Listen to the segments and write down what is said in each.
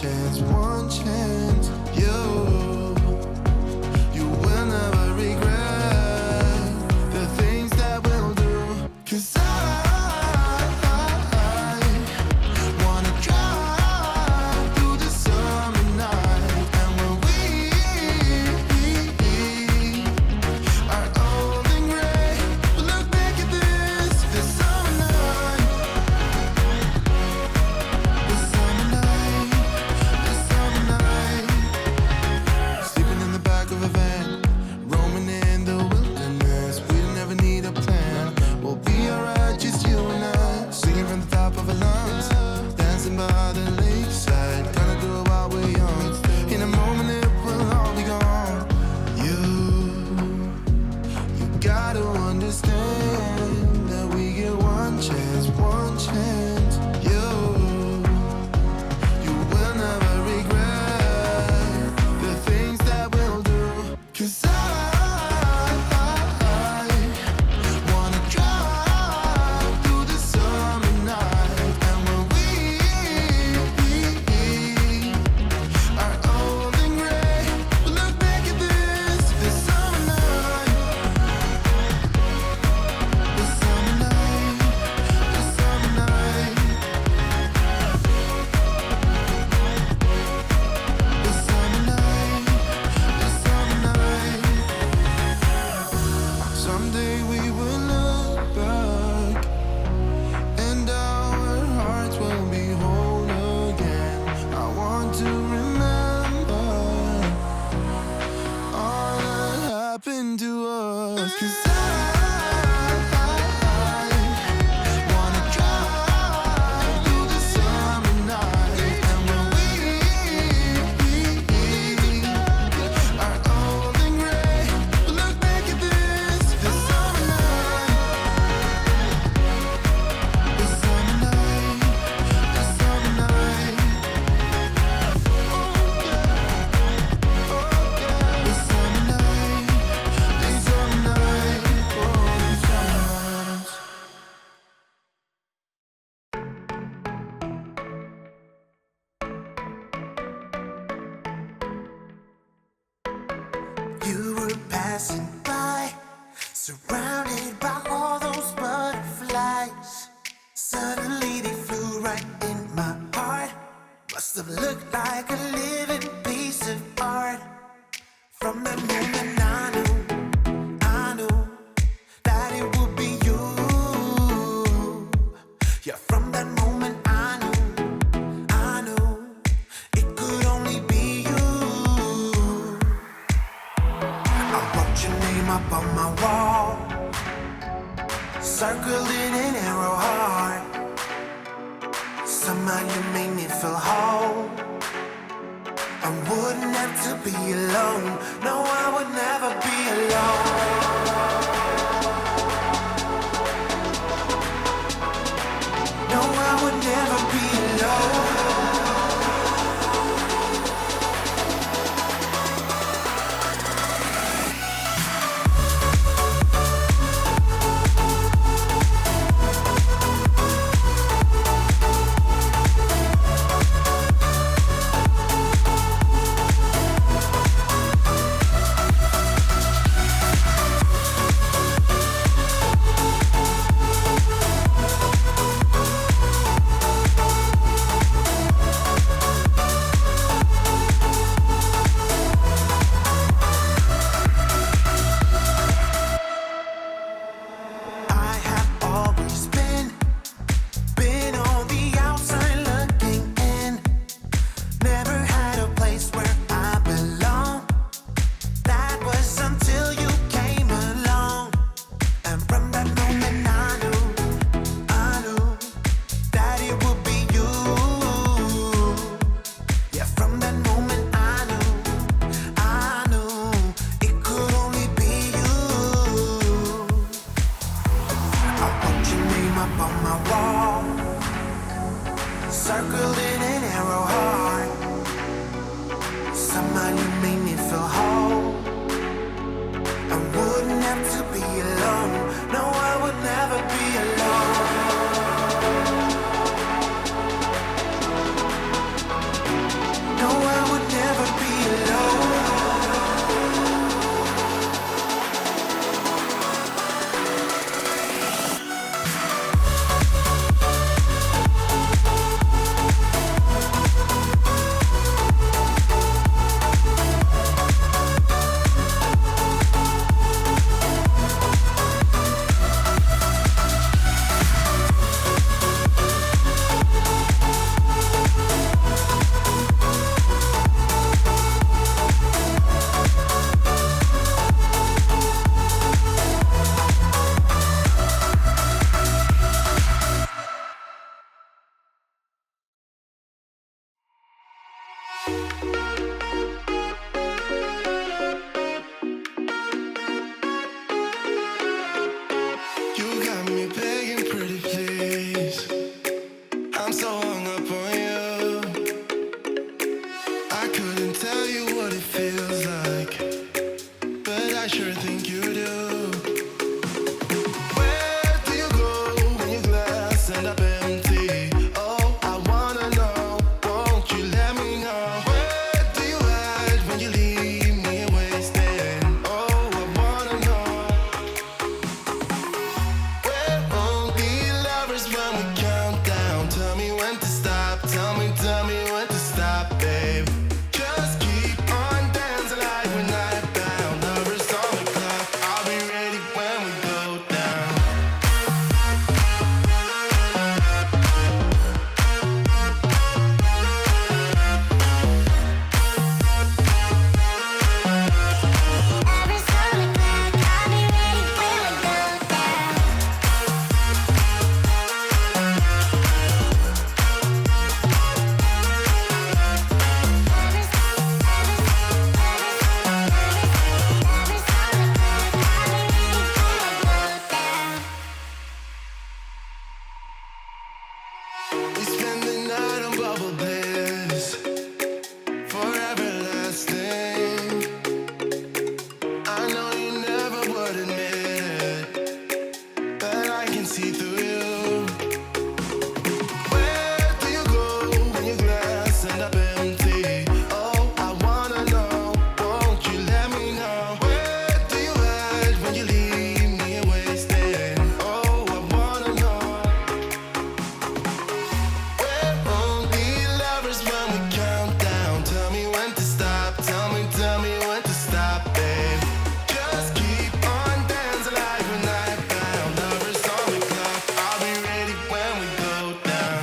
one chance. You will never regret the things that we'll do. 'Cause I wanna drive through the summer night, and when we are old and gray, we'll look back at this summer night, this summer night, this summer night. Sleeping in the back of a van, roaming in the wilderness. We'll never need a plan. We'll be alright, just you and I. Singing from the top of our lungs, dancing by the lakeside. Gonna do it while we're young. In a moment it will all be gone. You gotta understand that we get one chance, one chance. You will never regret the things that we'll do. 'Cause I wanna drive through the summer night, and when we are old and gray, we'll look back at this summer night, this summer night, this summer night, this summer night, this summer night. Someday we will look back, and our hearts will be whole again. I want to remember all that happened to us. 'Cause I wanna drive through the summer night, and when we are old and gray, we'll look back at this summer night, this summer night, this summer night. This summer night, this summer night, oh, this summer night. You were passing by, surrounded by all those butterflies. Suddenly they flew right in my heart. Must have looked like a living piece of art. From that moment I knew that it would be you. Yeah, from that moment I knew it could only be you. I wrote your name up on my wall, circled in an arrow heart. Somehow you made me feel whole. I wouldn't have to be alone. No, I would never be alone. No, I would never be alone. You got me begging pretty please. I'm so hung up on you. I couldn't tell you what it feels like, but I sure think you do. Where do you go when your glass ends up empty? Oh, I wanna know, won't you let me know? Where do you hide when you leave me wasted? Oh, I wanna know. We're only lovers when we count down. Tell me when to stop, tell me when to stop, babe. Just keep on dancing like we're night bound. Lovers on the clock, I'll be ready when we go down. We spend the night on bubble bliss, forever lasting. I know you never would admit it, but I can see through you. Where do you go when your glass ends up empty? Oh, I wanna know, won't you let me know? Where do you hide when you leave me wasted? Oh, I wanna know. We're only lovers when we count down. Tell me when to stop, tell me when to stop, babe. Just keep on dancing like we're night bound. Lovers on the clock, I'll be ready when we go down.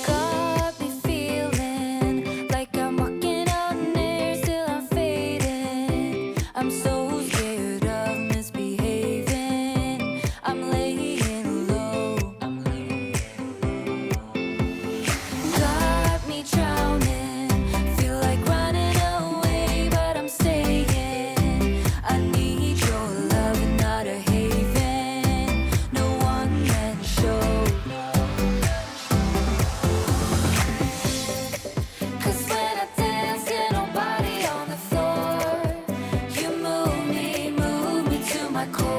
Got me feeling like I'm walking on air, still I'm fading. I'm so scared of misbehaving. I'm laying low. Got me drowning, feel like running away, but I'm staying. I need your love and not a haven. No one man show. 'Cause when I dance, get nobody on the floor. You move me to my core.